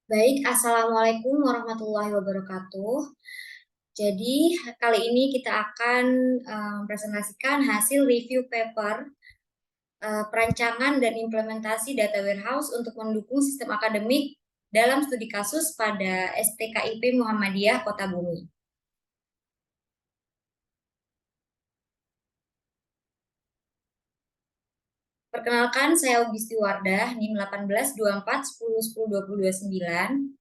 Baik, Assalamualaikum warahmatullahi wabarakatuh. Jadi, kali ini kita akan mempresentasikan hasil review paper perancangan dan implementasi data warehouse untuk mendukung sistem akademik dalam studi kasus pada STKIP Muhammadiyah Kota Bumi. Perkenalkan, saya Augisti Wardah, NIM 182410102029.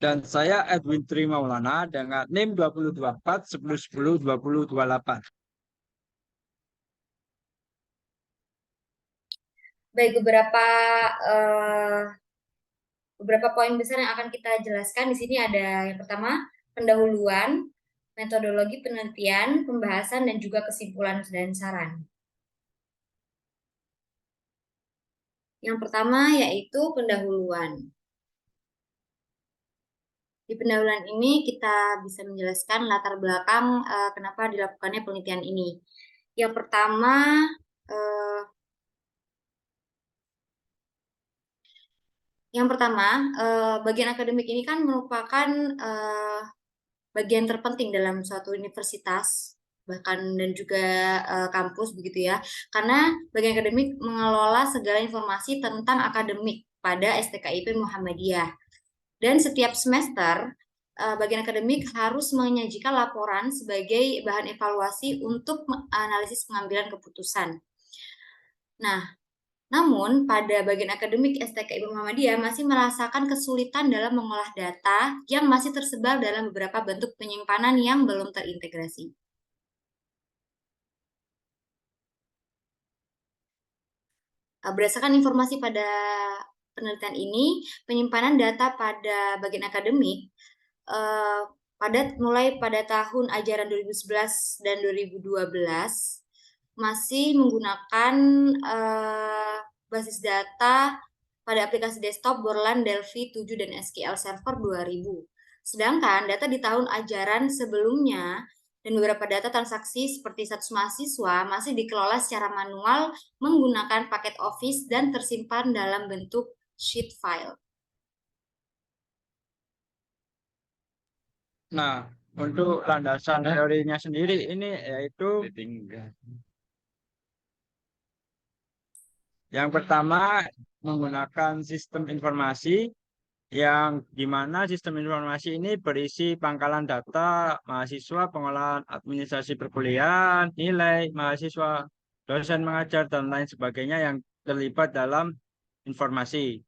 Dan saya Edwin Tri Maulana dengan NIM 2024 1010 2028. Baik, beberapa poin besar yang akan kita jelaskan di sini ada yang pertama, pendahuluan, metodologi penelitian, pembahasan, dan juga kesimpulan dan saran. Yang pertama yaitu pendahuluan. Di pendahuluan ini kita bisa menjelaskan latar belakang kenapa dilakukannya penelitian ini. Yang pertama, eh, bagian akademik ini kan merupakan bagian terpenting dalam suatu universitas bahkan dan juga kampus begitu ya. Karena bagian akademik mengelola segala informasi tentang akademik pada STKIP Muhammadiyah. Dan setiap semester bagian akademik harus menyajikan laporan sebagai bahan evaluasi untuk analisis pengambilan keputusan. Nah, namun, pada bagian akademik STKIP Muhammadiyah masih merasakan kesulitan dalam mengolah data yang masih tersebar dalam beberapa bentuk penyimpanan yang belum terintegrasi. Berdasarkan informasi pada penelitian ini, penyimpanan data pada bagian akademik mulai pada tahun ajaran 2011 dan 2012 masih menggunakan basis data pada aplikasi desktop Borland, Delphi 7 dan SQL Server 2000. Sedangkan data di tahun ajaran sebelumnya dan beberapa data transaksi seperti status mahasiswa masih dikelola secara manual menggunakan paket Office dan tersimpan dalam bentuk sheet file. Nah, untuk landasan teorinya sendiri ini yaitu yang pertama menggunakan sistem informasi yang dimana sistem informasi ini berisi pangkalan data mahasiswa, pengolahan administrasi perkuliahan, nilai mahasiswa, dosen mengajar, dan lain sebagainya yang terlibat dalam informasi.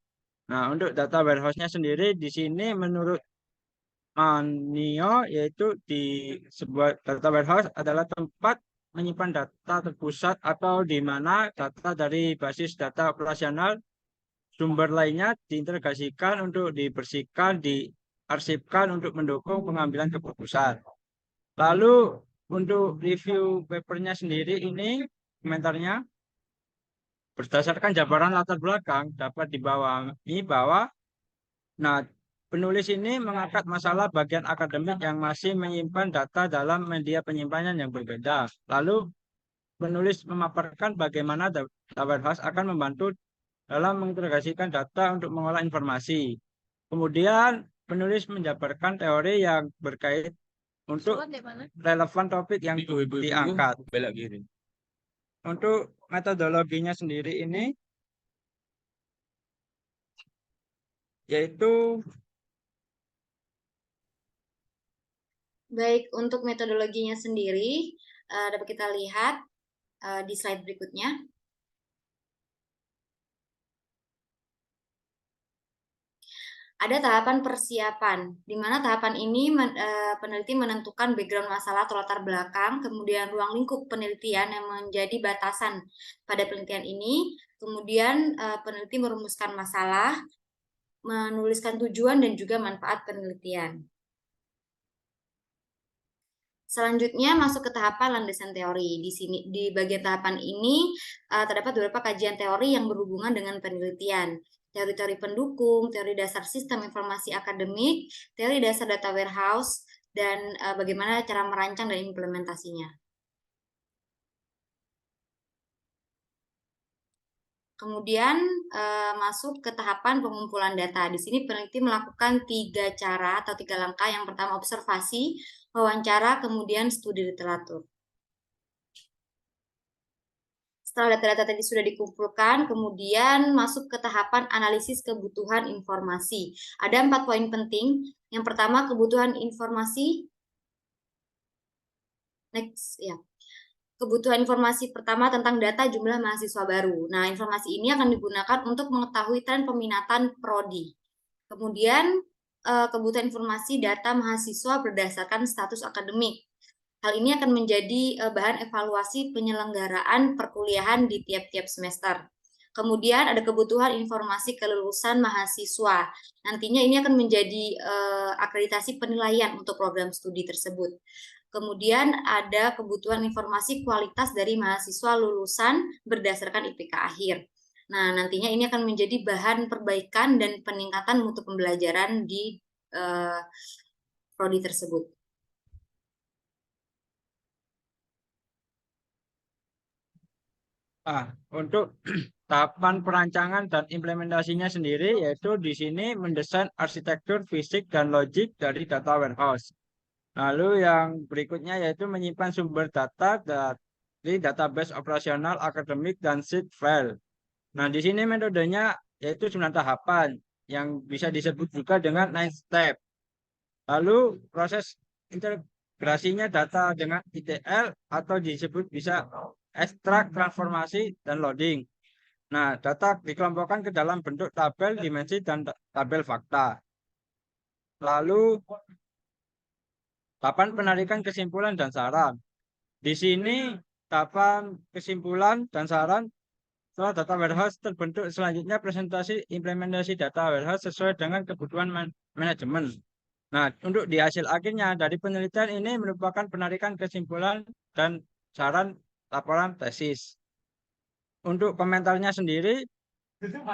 Nah, untuk data warehouse-nya sendiri di sini menurut Manio yaitu di sebuah data warehouse adalah tempat menyimpan data terpusat atau di mana data dari basis data operasional sumber lainnya diintegrasikan untuk dibersihkan, diarsipkan untuk mendukung pengambilan keputusan. Lalu untuk review papernya sendiri ini komentarnya berdasarkan jabaran latar belakang dapat dibawahi bahwa nah penulis ini mengangkat masalah bagian akademik yang masih menyimpan data dalam media penyimpanan yang berbeda. Lalu penulis memaparkan bagaimana data warehouse akan membantu dalam mengintegrasikan data untuk mengolah informasi. Kemudian penulis menjabarkan teori yang berkait untuk relevan topik yang diangkat. Untuk metodologinya sendiri ini yaitu Baik, untuk metodologinya sendiri dapat kita lihat di slide berikutnya. Ada tahapan persiapan, di mana tahapan ini peneliti menentukan background masalah atau latar belakang, kemudian ruang lingkup penelitian yang menjadi batasan pada penelitian ini, kemudian peneliti merumuskan masalah, menuliskan tujuan dan juga manfaat penelitian. Selanjutnya masuk ke tahapan landasan teori. Di sini di bagian tahapan ini terdapat beberapa kajian teori yang berhubungan dengan penelitian. Teori-teori pendukung, teori dasar sistem informasi akademik, teori dasar data warehouse, dan bagaimana cara merancang dan implementasinya. Kemudian masuk ke tahapan pengumpulan data. Di sini peneliti melakukan 3 cara atau 3 langkah. Yang pertama observasi, wawancara, kemudian studi literatur. Setelah data-data tadi sudah dikumpulkan, kemudian masuk ke tahapan analisis kebutuhan informasi. Ada 4 poin penting. Yang pertama, kebutuhan informasi. Next, ya. Kebutuhan informasi pertama tentang data jumlah mahasiswa baru. Nah, informasi ini akan digunakan untuk mengetahui tren peminatan prodi. Kemudian, kebutuhan informasi data mahasiswa berdasarkan status akademik. Hal ini akan menjadi bahan evaluasi penyelenggaraan perkuliahan di tiap-tiap semester. Kemudian ada kebutuhan informasi kelulusan mahasiswa. Nantinya ini akan menjadi akreditasi penilaian untuk program studi tersebut. Kemudian ada kebutuhan informasi kualitas dari mahasiswa lulusan berdasarkan IPK akhir. Nah, nantinya ini akan menjadi bahan perbaikan dan peningkatan mutu pembelajaran di prodi tersebut. Untuk tahapan perancangan dan implementasinya sendiri, yaitu di sini mendesain arsitektur fisik dan logik dari data warehouse. Lalu yang berikutnya yaitu menyimpan sumber data dari database operasional, akademik, dan sheet file. Nah, di sini metodenya yaitu 9 tahapan yang bisa disebut juga dengan 9 step. Lalu proses integrasinya data dengan ETL atau disebut bisa ekstrak, transformasi, dan loading. Nah, data dikelompokkan ke dalam bentuk tabel, dimensi, dan tabel fakta. Lalu, tahapan penarikan kesimpulan dan saran. Di sini, tahapan kesimpulan dan saran setelah data warehouse terbentuk, selanjutnya presentasi implementasi data warehouse sesuai dengan kebutuhan manajemen. Nah, untuk di hasil akhirnya dari penelitian ini merupakan penarikan kesimpulan dan saran laporan tesis. Untuk komentarnya sendiri,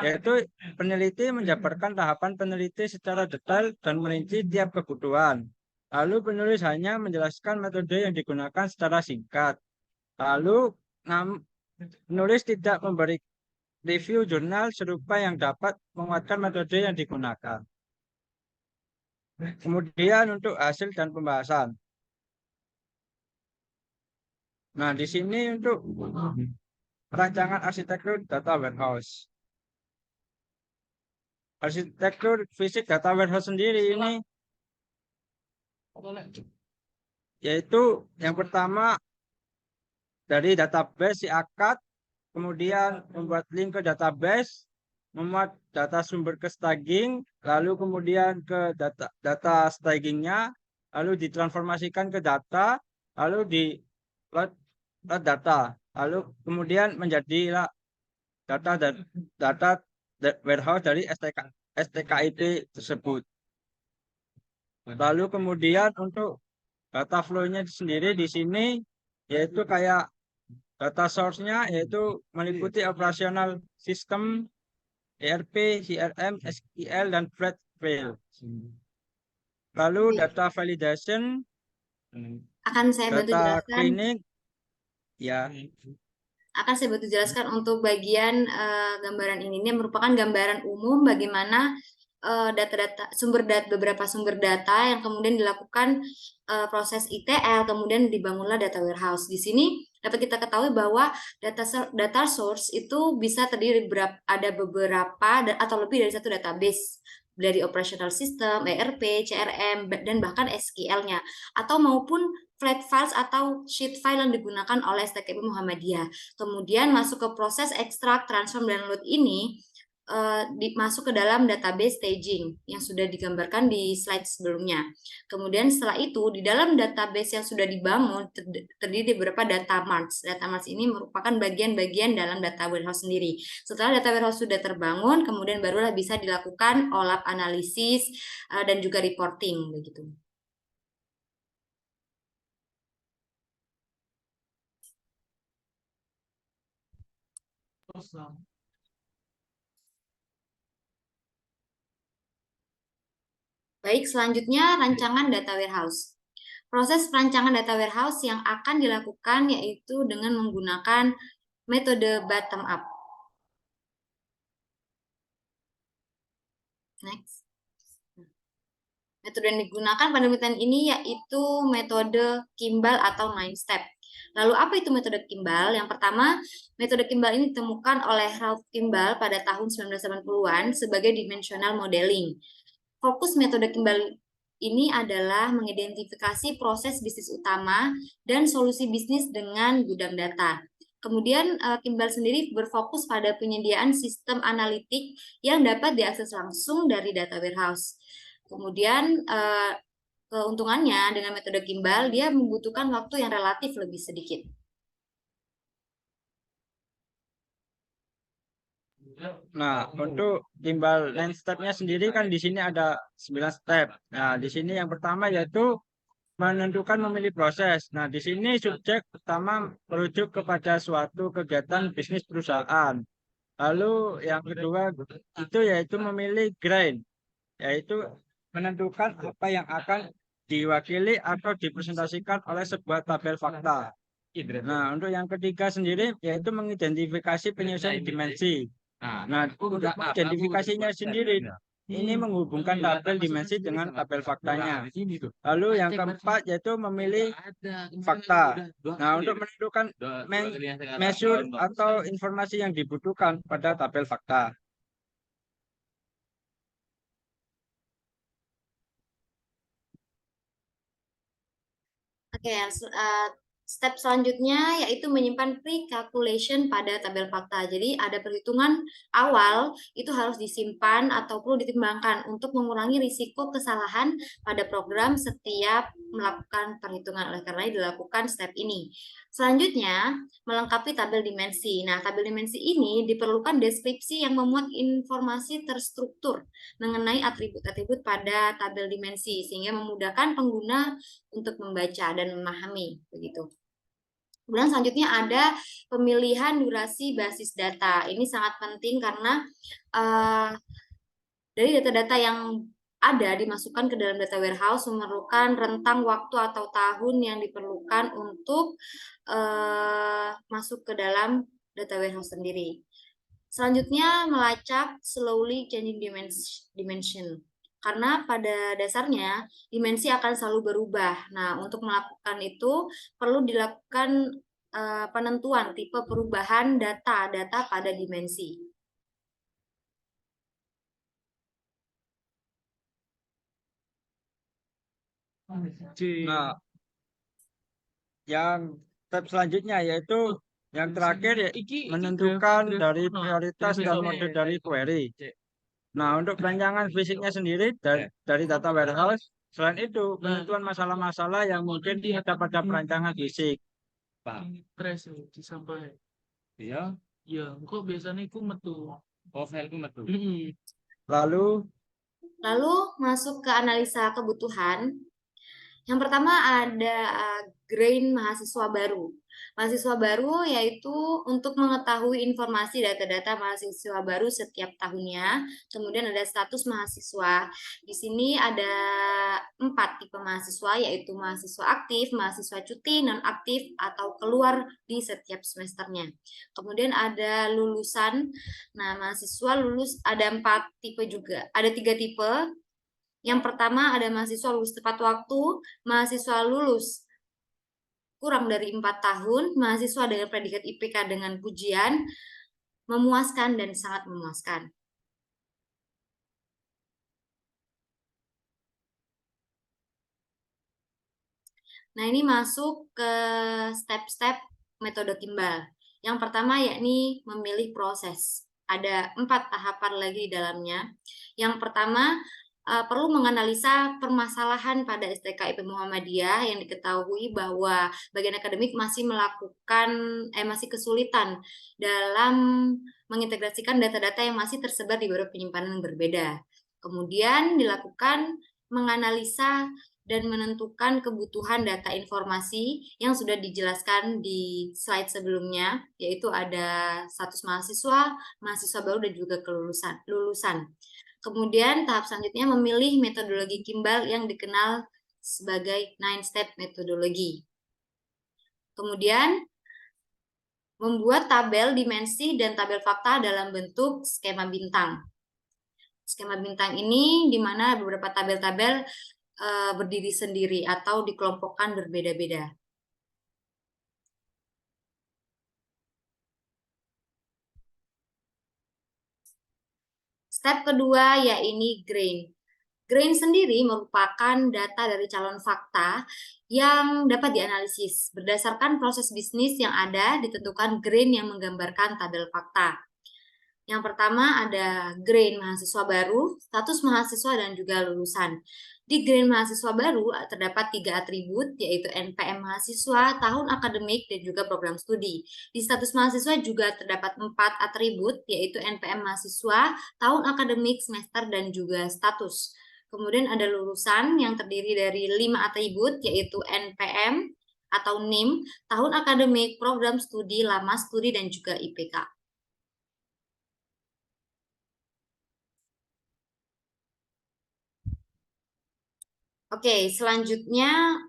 yaitu peneliti menjabarkan tahapan peneliti secara detail dan merinci tiap kebutuhan. Lalu penulis hanya menjelaskan metode yang digunakan secara singkat. Lalu penulis tidak memberi review jurnal serupa yang dapat menguatkan metode yang digunakan. Kemudian untuk hasil dan pembahasan. Nah, di sini untuk perancangan arsitektur data warehouse. Arsitektur fisik data warehouse sendiri ini yaitu yang pertama dari database si akad, kemudian membuat link ke database, memuat data sumber ke staging, lalu kemudian ke data stagingnya, lalu ditransformasikan ke data, lalu di load data, lalu kemudian menjadi data warehouse dari STKIP tersebut. Lalu kemudian untuk data flow-nya sendiri di sini yaitu kayak data source-nya yaitu meliputi operasional sistem, ERP, CRM, SQL, dan flat file. Lalu data validation, akan saya bantu data jelaskan. cleaning, ya. Akan saya bantu jelaskan untuk bagian gambaran ini. Ini merupakan gambaran umum bagaimana data-data beberapa sumber data yang kemudian dilakukan proses ETL, kemudian dibangunlah data warehouse. Di sini dapat kita ketahui bahwa data source itu bisa terdiri ada beberapa atau lebih dari satu database, dari operational system, ERP, CRM, dan bahkan SQL-nya, atau maupun flat files atau sheet file yang digunakan oleh STKIP Muhammadiyah. Kemudian masuk ke proses ekstrak, transform, dan load ini masuk ke dalam database staging yang sudah digambarkan di slide sebelumnya. Kemudian setelah itu di dalam database yang sudah dibangun terdiri dari beberapa data marts. Data marts ini merupakan bagian-bagian dalam data warehouse sendiri. Setelah data warehouse sudah terbangun, kemudian barulah bisa dilakukan OLAP analisis dan juga reporting begitu. Baik, selanjutnya rancangan data warehouse. Proses perancangan data warehouse yang akan dilakukan yaitu dengan menggunakan metode bottom up. Next. Metode yang digunakan pada penelitian ini yaitu metode Kimball atau 9 step. Lalu apa itu metode Kimball? Yang pertama, metode Kimball ini ditemukan oleh Ralph Kimball pada tahun 1980-an sebagai dimensional modeling. Fokus metode Kimball ini adalah mengidentifikasi proses bisnis utama dan solusi bisnis dengan gudang data. Kemudian Kimball sendiri berfokus pada penyediaan sistem analitik yang dapat diakses langsung dari data warehouse. Kemudian keuntungannya dengan metode Kimball, dia membutuhkan waktu yang relatif lebih sedikit. Nah, untuk timbal 9 step-nya sendiri kan di sini ada 9 step. Nah, di sini yang pertama yaitu menentukan memilih proses. Nah, di sini subjek pertama merujuk kepada suatu kegiatan bisnis perusahaan. Lalu yang kedua itu yaitu memilih grind, yaitu menentukan apa yang akan diwakili atau dipresentasikan oleh sebuah tabel fakta. Nah, untuk yang ketiga sendiri yaitu mengidentifikasi penyelesaian dimensi. Nah, untuk identifikasinya sendiri ini menghubungkan tabel dimensi dengan tabel faktanya. Lalu yang keempat yaitu memilih fakta. Nah, untuk menentukan measure atau informasi yang dibutuhkan pada tabel fakta. Oke, step selanjutnya yaitu menyimpan pre-calculation pada tabel fakta. Jadi ada perhitungan awal itu harus disimpan atau perlu ditimbangkan untuk mengurangi risiko kesalahan pada program setiap melakukan perhitungan. Oleh karena dilakukan step ini. Selanjutnya, melengkapi tabel dimensi. Nah, tabel dimensi ini diperlukan deskripsi yang memuat informasi terstruktur mengenai atribut-atribut pada tabel dimensi sehingga memudahkan pengguna untuk membaca dan memahami begitu. Kemudian selanjutnya ada pemilihan durasi basis data. Ini sangat penting karena dari data-data yang ada dimasukkan ke dalam data warehouse memerlukan rentang waktu atau tahun yang diperlukan untuk masuk ke dalam data warehouse sendiri. Selanjutnya melacak slowly changing dimension. Karena pada dasarnya dimensi akan selalu berubah. Nah, untuk melakukan itu perlu dilakukan penentuan tipe perubahan data pada dimensi. Nah, yang step selanjutnya yaitu yang terakhir ya, menentukan dari prioritas dan mode dari query. Nah, untuk perancangan fisiknya sendiri dari data warehouse, selain itu penentuan masalah-masalah yang mungkin ada pada perancangan fisik. Pak. Press disampai. Iya. Iya, kok biasanya aku metu. Oh, file ku metu. Lalu masuk ke analisa kebutuhan. Yang pertama ada grain mahasiswa baru. Mahasiswa baru yaitu untuk mengetahui informasi data-data mahasiswa baru setiap tahunnya. Kemudian ada status mahasiswa. Di sini ada 4 tipe mahasiswa yaitu mahasiswa aktif, mahasiswa cuti, non-aktif, atau keluar di setiap semesternya. Kemudian ada lulusan. Nah, mahasiswa lulus ada 4 tipe juga. Ada 3 tipe. Yang pertama ada mahasiswa lulus tepat waktu, mahasiswa lulus kurang dari 4 tahun, mahasiswa dengan predikat IPK dengan pujian, memuaskan dan sangat memuaskan. Nah, ini masuk ke step-step metode Kimball. Yang pertama yakni memilih proses. Ada 4 tahapan lagi di dalamnya. Yang pertama perlu menganalisa permasalahan pada STKIP Muhammadiyah yang diketahui bahwa bagian akademik masih masih kesulitan dalam mengintegrasikan data-data yang masih tersebar di beberapa penyimpanan yang berbeda. Kemudian dilakukan menganalisa dan menentukan kebutuhan data informasi yang sudah dijelaskan di slide sebelumnya, yaitu ada status mahasiswa, mahasiswa baru, dan juga lulusan. Kemudian tahap selanjutnya memilih metodologi Kimball yang dikenal sebagai 9-step metodologi. Kemudian membuat tabel dimensi dan tabel fakta dalam bentuk skema bintang. Skema bintang ini di mana beberapa tabel-tabel berdiri sendiri atau dikelompokkan berbeda-beda. Step kedua yaitu grain. Grain sendiri merupakan data dari calon fakta yang dapat dianalisis. Berdasarkan proses bisnis yang ada, ditentukan grain yang menggambarkan tabel fakta. Yang pertama ada grain mahasiswa baru, status mahasiswa, dan juga lulusan. Di grain mahasiswa baru terdapat 3 atribut, yaitu NPM mahasiswa, tahun akademik, dan juga program studi. Di status mahasiswa juga terdapat 4 atribut, yaitu NPM mahasiswa, tahun akademik, semester, dan juga status. Kemudian ada lulusan yang terdiri dari 5 atribut, yaitu NPM atau NIM, tahun akademik, program studi, lama studi, dan juga IPK. Oke, selanjutnya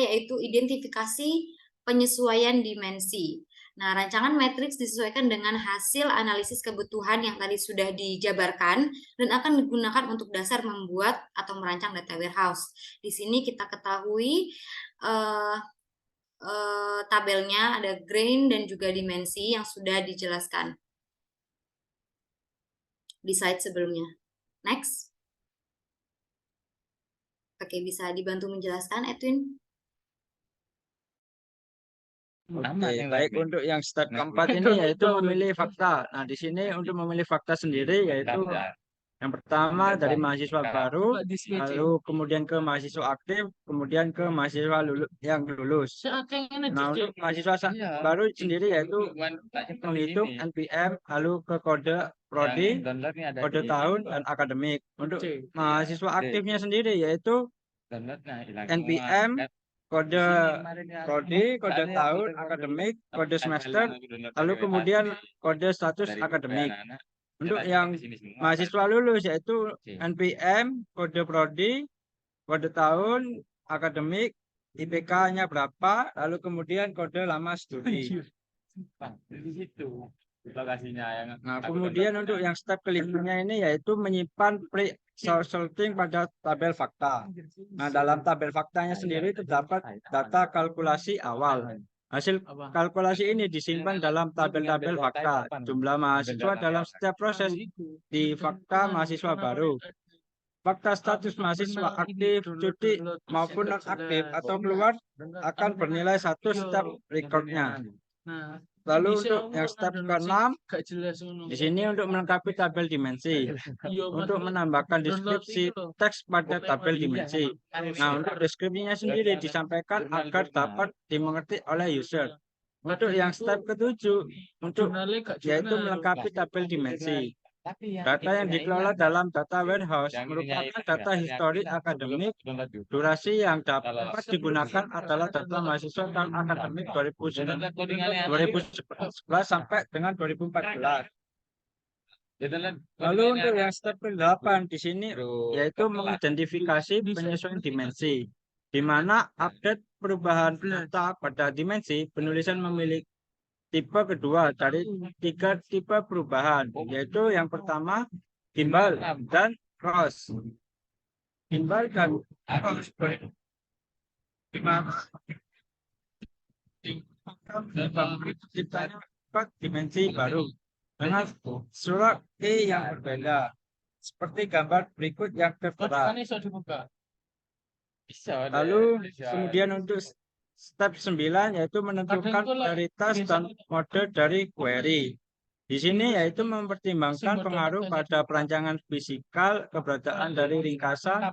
yaitu identifikasi penyesuaian dimensi. Nah, rancangan matriks disesuaikan dengan hasil analisis kebutuhan yang tadi sudah dijabarkan dan akan digunakan untuk dasar membuat atau merancang data warehouse. Di sini kita ketahui tabelnya ada grain dan juga dimensi yang sudah dijelaskan di slide sebelumnya. Next. Oke, bisa dibantu menjelaskan, Edwin? Oke, baik, untuk yang step keempat ini yaitu memilih fakta. Nah, di sini untuk memilih fakta sendiri yaitu yang pertama dari mahasiswa baru, lalu kemudian ke mahasiswa aktif, kemudian ke mahasiswa yang lulus. Nah, untuk mahasiswa baru sendiri yaitu menghitung NPM, lalu ke kode prodi, kode tahun, dan akademik. Untuk mahasiswa aktifnya sendiri yaitu NPM, kode prodi, kode tahun, akademik, kode semester, lalu kemudian kode status akademik. Untuk yang mahasiswa lulus yaitu NPM, kode prodi, kode tahun, akademik, IPK-nya berapa, lalu kemudian kode lama studi. Nah, kemudian untuk yang step kelimanya ini yaitu menyimpan pre-sorting pada tabel fakta. Nah, dalam tabel faktanya sendiri terdapat data kalkulasi awal. Hasil kalkulasi ini disimpan dalam tabel-tabel fakta. Jumlah mahasiswa dalam setiap proses di fakta mahasiswa baru. Fakta status mahasiswa aktif, cuti, maupun non-aktif atau keluar akan bernilai 1 setiap recordnya. Lalu untuk yang step ke-6, di sini untuk melengkapi tabel dimensi, untuk menambahkan deskripsi teks pada tabel dimensi. Nah, untuk deskripsinya sendiri disampaikan agar dapat dimengerti oleh user. Untuk yang step ke-7, yaitu melengkapi tabel dimensi. Data yang dikelola dalam data warehouse merupakan data historik akademik. Durasi yang dapat digunakan adalah data mahasiswa tahun akademik 2011 sampai dengan 2014. Lalu untuk yang step ke-8 di sini yaitu mengidentifikasi penyesuaian dimensi, di mana update perubahan data pada dimensi penulisan memiliki tipe kedua dari 3 tipe perubahan, yaitu yang pertama gimbal dan cross. Gimbal dan cross dimensi baru dengan surat yang berbeda, seperti gambar berikut yang tertera. Lalu kemudian untuk step 9 yaitu menentukan prioritas dan mode dari query. Di sini yaitu mempertimbangkan pengaruh pada perancangan fisikal, keberadaan dari ringkasan,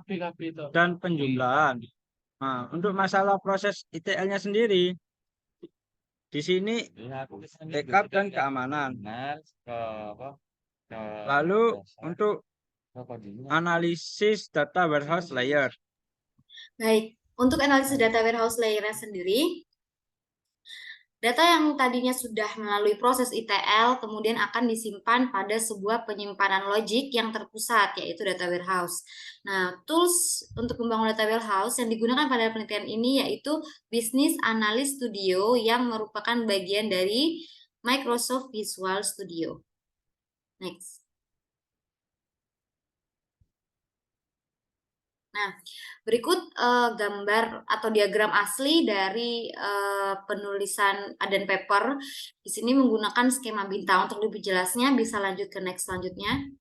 dan penjumlahan. Nah, untuk masalah proses ETL-nya sendiri, di sini backup dan keamanan. Lalu untuk analisis data warehouse layer. Baik, untuk analisis data warehouse layer-nya sendiri, data yang tadinya sudah melalui proses ETL kemudian akan disimpan pada sebuah penyimpanan logik yang terpusat, yaitu data warehouse. Nah, tools untuk membangun data warehouse yang digunakan pada penelitian ini yaitu Business Analyst Studio yang merupakan bagian dari Microsoft Visual Studio. Next. Nah, berikut gambar atau diagram asli dari penulisan Aden paper. Di sini menggunakan skema bintang. Untuk lebih jelasnya bisa lanjut ke next selanjutnya.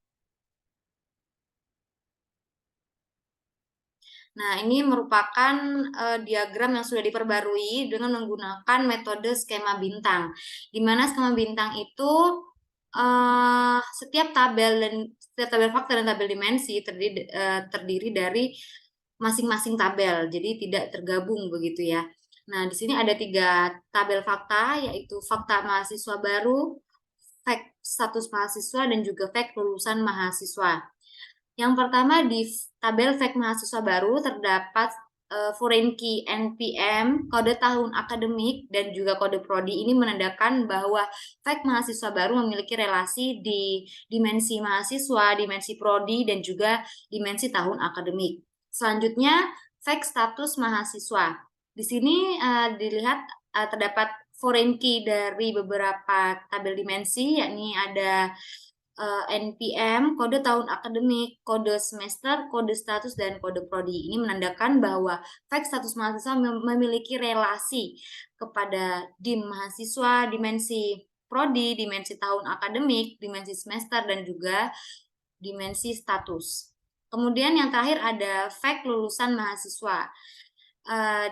Nah, ini merupakan diagram yang sudah diperbarui dengan menggunakan metode skema bintang. Di mana skema bintang itu setiap tabel faktor dan tabel dimensi terdiri dari masing-masing tabel, jadi tidak tergabung begitu ya. Nah, di sini ada 3 tabel fakta, yaitu fakta mahasiswa baru, fact status mahasiswa, dan juga fact lulusan mahasiswa. Yang pertama di tabel fact mahasiswa baru terdapat foreign key NPM, kode tahun akademik, dan juga kode prodi. Ini menandakan bahwa fact mahasiswa baru memiliki relasi di dimensi mahasiswa, dimensi prodi, dan juga dimensi tahun akademik. Selanjutnya, fact status mahasiswa. Di sini dilihat terdapat foreign key dari beberapa tabel dimensi, yakni ada NPM, kode tahun akademik, kode semester, kode status, dan kode prodi. Ini menandakan bahwa fact status mahasiswa memiliki relasi kepada dim mahasiswa, dimensi prodi, dimensi tahun akademik, dimensi semester, dan juga dimensi status. Kemudian yang terakhir ada fact lulusan mahasiswa.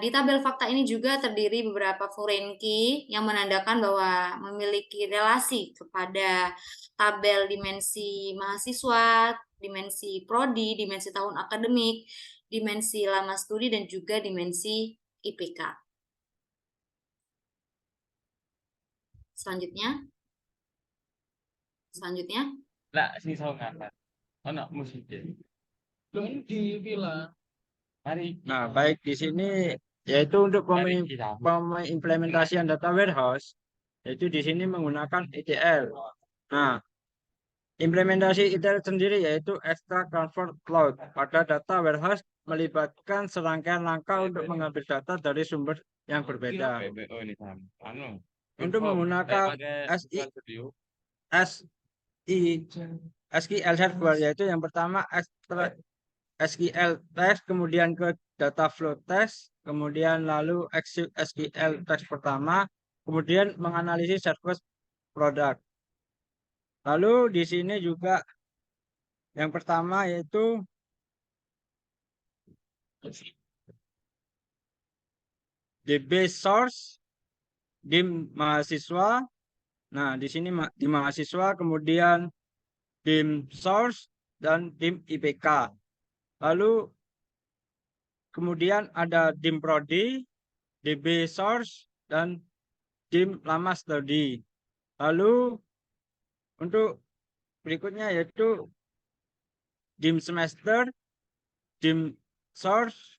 Di tabel fakta ini juga terdiri beberapa foreign key yang menandakan bahwa memiliki relasi kepada tabel dimensi mahasiswa, dimensi prodi, dimensi tahun akademik, dimensi lama studi, dan juga dimensi IPK. Selanjutnya. Lah, sini saya ngangkat. Anak musik. Belum dibilang. Nah, baik di sini yaitu untuk pengimplementasian data warehouse, yaitu di sini menggunakan ETL. Nah, implementasi ETL sendiri yaitu Extract Transform Load pada data warehouse melibatkan serangkaian langkah untuk mengambil data dari sumber yang berbeda. Untuk menggunakan SQL Server, yaitu yang pertama SQL test, kemudian ke data flow test, kemudian lalu SQL test pertama, kemudian menganalisis service product. Lalu di sini juga yang pertama yaitu DB source, dim mahasiswa. Nah, di sini di mahasiswa, kemudian dim source dan dim IPK. Lalu kemudian ada dim prodi, DB source, dan dim lama studi. Lalu untuk berikutnya yaitu dim semester, dim source,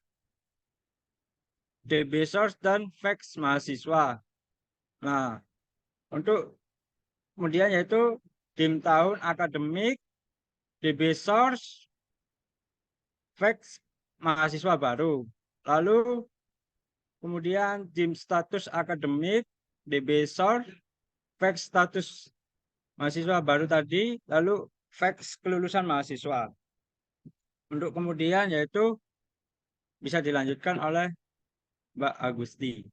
DB source, dan fact mahasiswa. Nah, untuk kemudian yaitu dim tahun akademik, DB source, fact mahasiswa baru. Lalu kemudian dim status akademik, DB source, fact status mahasiswa baru tadi, lalu fact kelulusan mahasiswa. Untuk kemudian yaitu bisa dilanjutkan oleh Mbak Agusti.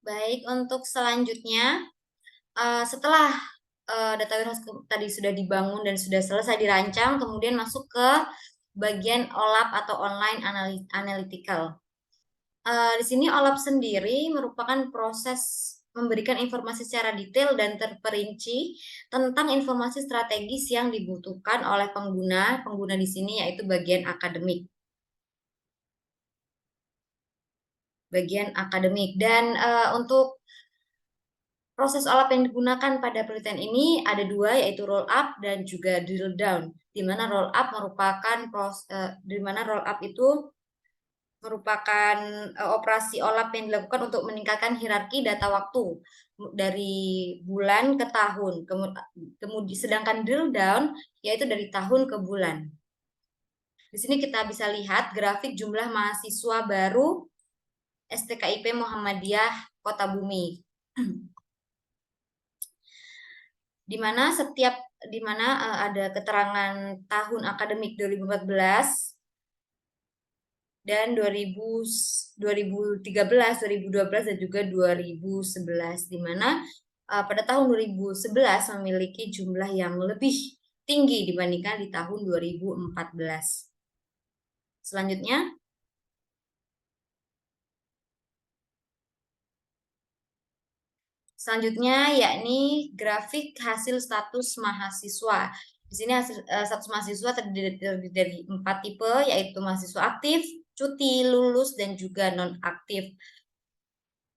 Baik, untuk selanjutnya, setelah data warehouse tadi sudah dibangun dan sudah selesai dirancang, kemudian masuk ke bagian OLAP atau online analytical. Di sini OLAP sendiri merupakan proses memberikan informasi secara detail dan terperinci tentang informasi strategis yang dibutuhkan oleh pengguna di sini yaitu bagian akademik. Dan untuk proses OLAP yang digunakan pada penelitian ini ada 2, yaitu roll up dan juga drill down. Di mana roll up itu merupakan operasi OLAP yang dilakukan untuk meningkatkan hierarki data waktu dari bulan ke tahun. Kemudian sedangkan drill down yaitu dari tahun ke bulan. Di sini kita bisa lihat grafik jumlah mahasiswa baru STKIP Muhammadiyah Kota Bumi. di mana ada keterangan tahun akademik 2014 dan 2013, 2012 dan juga 2011, di mana pada tahun 2011 memiliki jumlah yang lebih tinggi dibandingkan di tahun 2014. Selanjutnya, yakni grafik hasil status mahasiswa. Di sini status mahasiswa terdiri dari 4 tipe, yaitu mahasiswa aktif, cuti, lulus, dan juga non-aktif.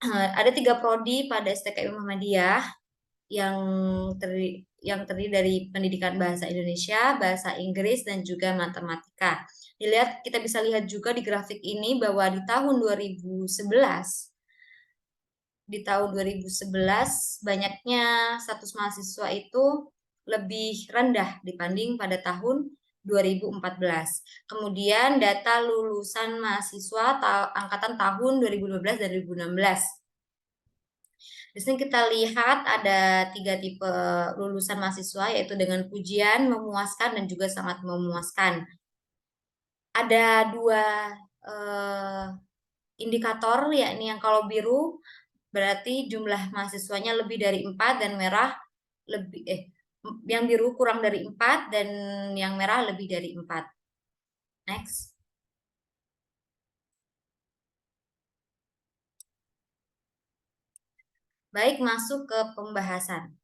Ada 3 prodi pada STKI Muhammadiyah yang terdiri dari pendidikan bahasa Indonesia, bahasa Inggris, dan juga matematika. Kita bisa lihat juga di grafik ini bahwa di tahun 2011 banyaknya status mahasiswa itu lebih rendah dibanding pada tahun 2014. Kemudian data lulusan mahasiswa angkatan tahun 2012 dan 2016. Di sini kita lihat ada 3 tipe lulusan mahasiswa, yaitu dengan pujian, memuaskan, dan juga sangat memuaskan. Ada 2 indikator, yakni yang kalau biru berarti jumlah mahasiswanya lebih dari 4 dan merah yang biru kurang dari 4 dan yang merah lebih dari 4. Next. Baik, masuk ke pembahasan.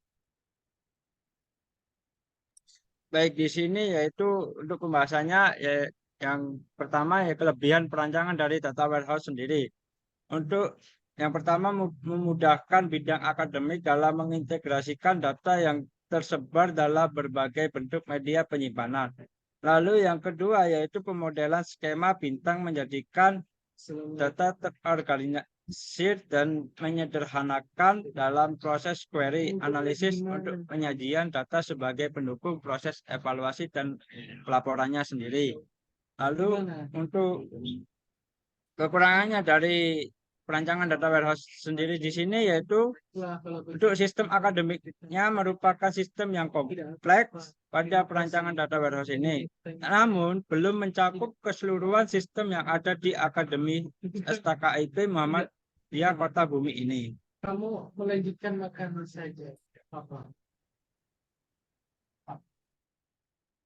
Baik, di sini yaitu untuk pembahasannya yang pertama kelebihan perancangan dari data warehouse sendiri. Untuk yang pertama, memudahkan bidang akademik dalam mengintegrasikan data yang tersebar dalam berbagai bentuk media penyimpanan. Lalu yang kedua yaitu pemodelan skema bintang menjadikan data terorganisir dan menyederhanakan dalam proses query analisis untuk penyajian data sebagai pendukung proses evaluasi dan pelaporannya sendiri. Lalu untuk kekurangannya dari perancangan data warehouse sendiri di sini yaitu untuk sistem akademiknya merupakan sistem yang kompleks pada perancangan data warehouse ini. Namun belum mencakup keseluruhan sistem yang ada di Akademi STKIP Muhammadiyah Kota Bumi ini. Kamu melanjutkan makanan saja, Papa.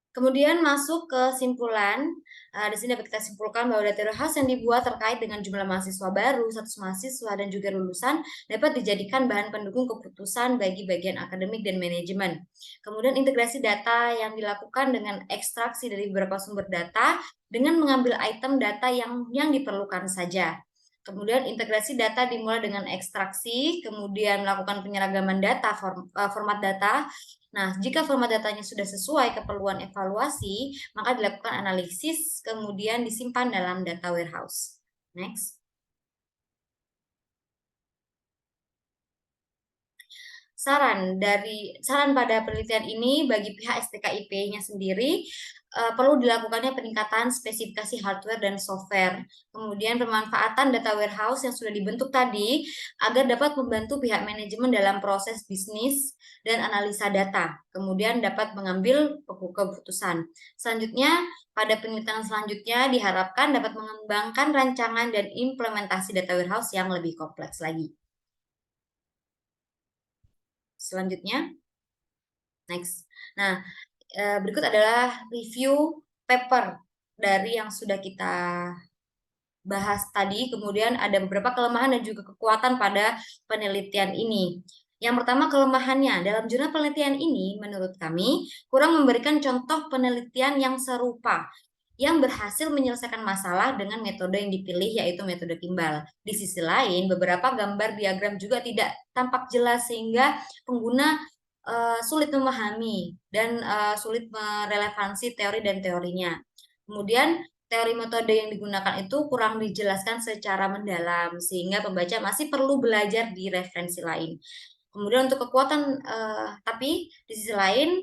Kemudian masuk ke simpulan. Di sini dapat kita simpulkan bahwa data warehouse yang dibuat terkait dengan jumlah mahasiswa baru, status mahasiswa, dan juga lulusan dapat dijadikan bahan pendukung keputusan bagi bagian akademik dan manajemen. Kemudian integrasi data yang dilakukan dengan ekstraksi dari beberapa sumber data dengan mengambil item data yang diperlukan saja. Kemudian integrasi data dimulai dengan ekstraksi, kemudian melakukan penyeragaman data, format data. Nah, jika format datanya sudah sesuai keperluan evaluasi, maka dilakukan analisis, kemudian disimpan dalam data warehouse. Next. Saran pada penelitian ini bagi pihak STKIP-nya sendiri perlu dilakukannya peningkatan spesifikasi hardware dan software. Kemudian pemanfaatan data warehouse yang sudah dibentuk tadi agar dapat membantu pihak manajemen dalam proses bisnis dan analisa data. Kemudian dapat mengambil keputusan. Selanjutnya, pada penelitian selanjutnya diharapkan dapat mengembangkan rancangan dan implementasi data warehouse yang lebih kompleks lagi. Selanjutnya, next. Nah, berikut adalah review paper dari yang sudah kita bahas tadi. Kemudian ada beberapa kelemahan dan juga kekuatan pada penelitian ini. Yang pertama, kelemahannya dalam jurnal penelitian ini menurut kami kurang memberikan contoh penelitian yang serupa yang berhasil menyelesaikan masalah dengan metode yang dipilih, yaitu metode timbal. Di sisi lain, beberapa gambar diagram juga tidak tampak jelas sehingga pengguna sulit memahami dan sulit merelevansi teori dan teorinya. Kemudian teori metode yang digunakan itu kurang dijelaskan secara mendalam sehingga pembaca masih perlu belajar di referensi lain. Kemudian untuk kekuatan, tapi di sisi lain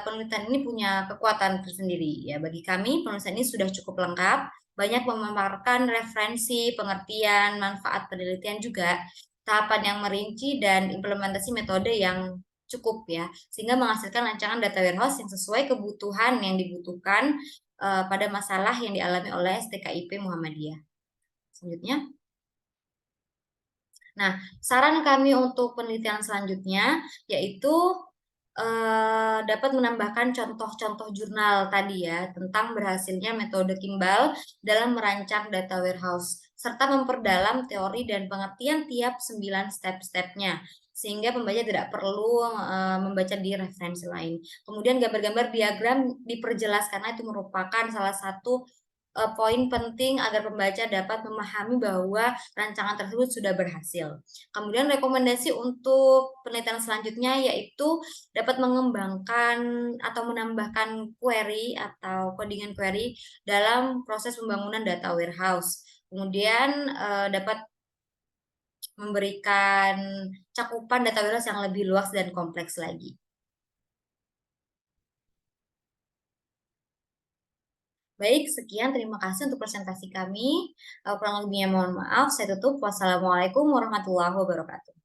penelitian ini punya kekuatan tersendiri. Ya, bagi kami penelitian ini sudah cukup lengkap, banyak memaparkan referensi, pengertian, manfaat penelitian juga, tahapan yang merinci dan implementasi metode yang cukup ya, sehingga menghasilkan rancangan data warehouse yang sesuai kebutuhan yang dibutuhkan pada masalah yang dialami oleh STKIP Muhammadiyah. Selanjutnya. Nah, saran kami untuk penelitian selanjutnya yaitu dapat menambahkan contoh-contoh jurnal tadi ya tentang berhasilnya metode Kimball dalam merancang data warehouse serta memperdalam teori dan pengertian tiap 9 step-stepnya sehingga pembaca tidak perlu membaca di referensi lain. Kemudian gambar-gambar diagram diperjelas karena itu merupakan salah satu poin penting agar pembaca dapat memahami bahwa rancangan tersebut sudah berhasil. Kemudian rekomendasi untuk penelitian selanjutnya yaitu dapat mengembangkan atau menambahkan query atau codingan query dalam proses pembangunan data warehouse. Kemudian dapat memberikan cakupan data warehouse yang lebih luas dan kompleks lagi. Baik, sekian. Terima kasih untuk presentasi kami. Kurang lebihnya mohon maaf. Saya tutup. Wassalamualaikum warahmatullahi wabarakatuh.